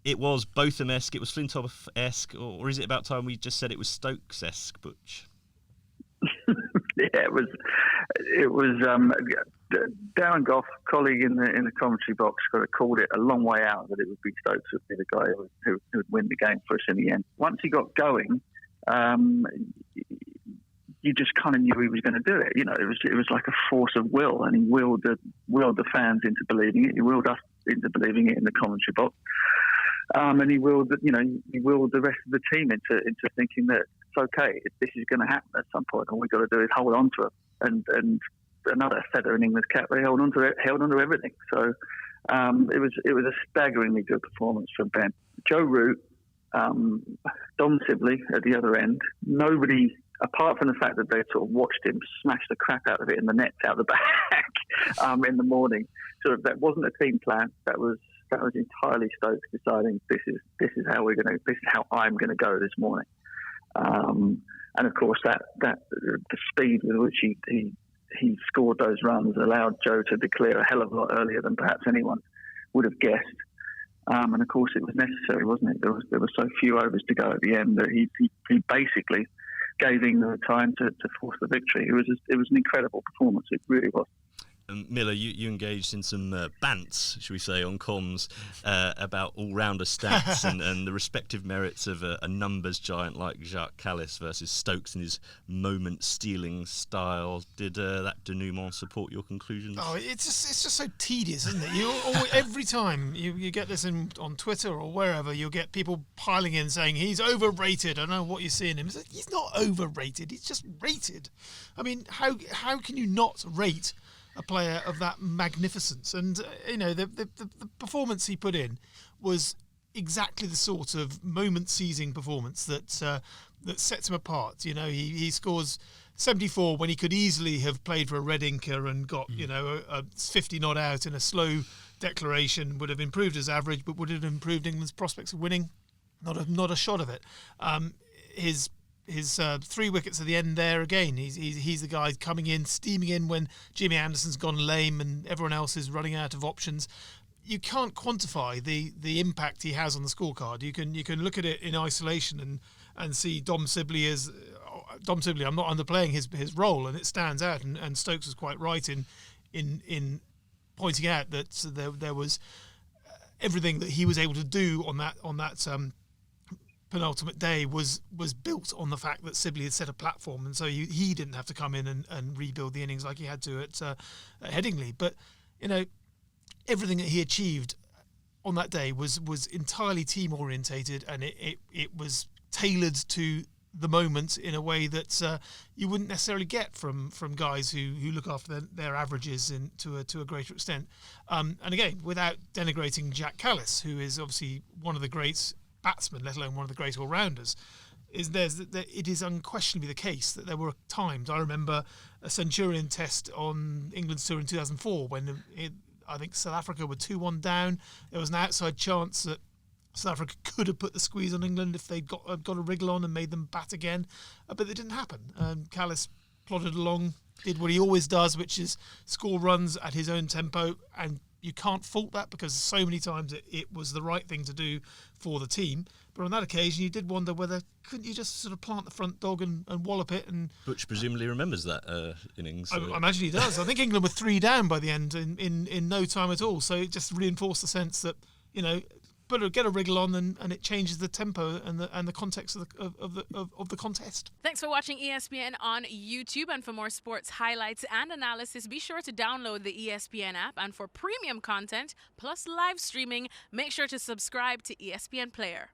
it was Botham-esque, it was Flintoff-esque, or is it about time we just said it was Stokes-esque, Butch? Yeah, it was. Darren Goff, colleague in the commentary box, could have called it a long way out that it would be Stokes would be the guy who would win the game for us in the end. Once he got going, you just kind of knew he was going to do it. You know, it was like a force of will, and he willed the fans into believing it. He willed us into believing it in the commentary box, and he willed the rest of the team into thinking that it's okay. This is going to happen at some point, and we've got to do is hold on to it. And another feather in England's cap, they held on to everything. So it was a staggeringly good performance from Ben. Joe Root, Dom Sibley at the other end. Nobody, apart from the fact that they sort of watched him smash the crap out of it in the nets out the back in the morning. So that wasn't a team plan. That was entirely Stokes deciding this is how I'm gonna go this morning. And of course that the speed with which he scored those runs allowed Joe to declare a hell of a lot earlier than perhaps anyone would have guessed. And of course it was necessary, wasn't it? There were so few overs to go at the end that he basically gave England the time to force the victory. It was an incredible performance. It really was. Miller, you engaged in some bants, should we say, on comms about all-rounder stats and the respective merits of a numbers giant like Jacques Kallis versus Stokes and his moment-stealing style. Did that denouement support your conclusions? Oh, it's just so tedious, isn't it? Every time you get this on Twitter or wherever, you'll get people piling in saying he's overrated. I don't know what you're seeing him. He's not overrated. He's just rated. I mean, how can you not rate a player of that magnificence? And the performance he put in was exactly the sort of moment-seizing performance that sets him apart. He scores 74 when he could easily have played for a red inker and got a 50 not out in a slow declaration, would have improved his average, but would have improved England's prospects of winning. Not a shot of it. His 3 wickets at the end there again. He's the guy coming in, steaming in when Jimmy Anderson's gone lame and everyone else is running out of options. You can't quantify the impact he has on the scorecard. You can look at it in isolation and see Dom Sibley. I'm not underplaying his role, and it stands out. And Stokes was quite right in pointing out that there was everything that he was able to do on that penultimate day was built on the fact that Sibley had set a platform, and so he didn't have to come in and rebuild the innings like he had to at Headingley. But everything that he achieved on that day was entirely team orientated, and it was tailored to the moment in a way that you wouldn't necessarily get from guys who look after their averages to a greater extent. And again, without denigrating Jacques Kallis, who is obviously one of the greats batsman, let alone one of the great all-rounders, it is unquestionably the case that there were times. I remember a Centurion test on England's tour in 2004 when I think South Africa were 2-1 down. There was an outside chance that South Africa could have put the squeeze on England if they'd got a wriggle on and made them bat again, but it didn't happen. Kallis plodded along, did what he always does, which is score runs at his own tempo, and you can't fault that because so many times it was the right thing to do for the team. But on that occasion, you did wonder whether couldn't you just sort of plant the front dog and wallop it. And Butch presumably remembers that innings. I imagine he does. I think England were 3 down by the end in no time at all. So it just reinforced the sense that get a wriggle on and it changes the tempo and the context of the contest. Thanks for watching ESPN on YouTube, and for more sports highlights and analysis, be sure to download the ESPN app, and for premium content plus live streaming, make sure to subscribe to ESPN Player.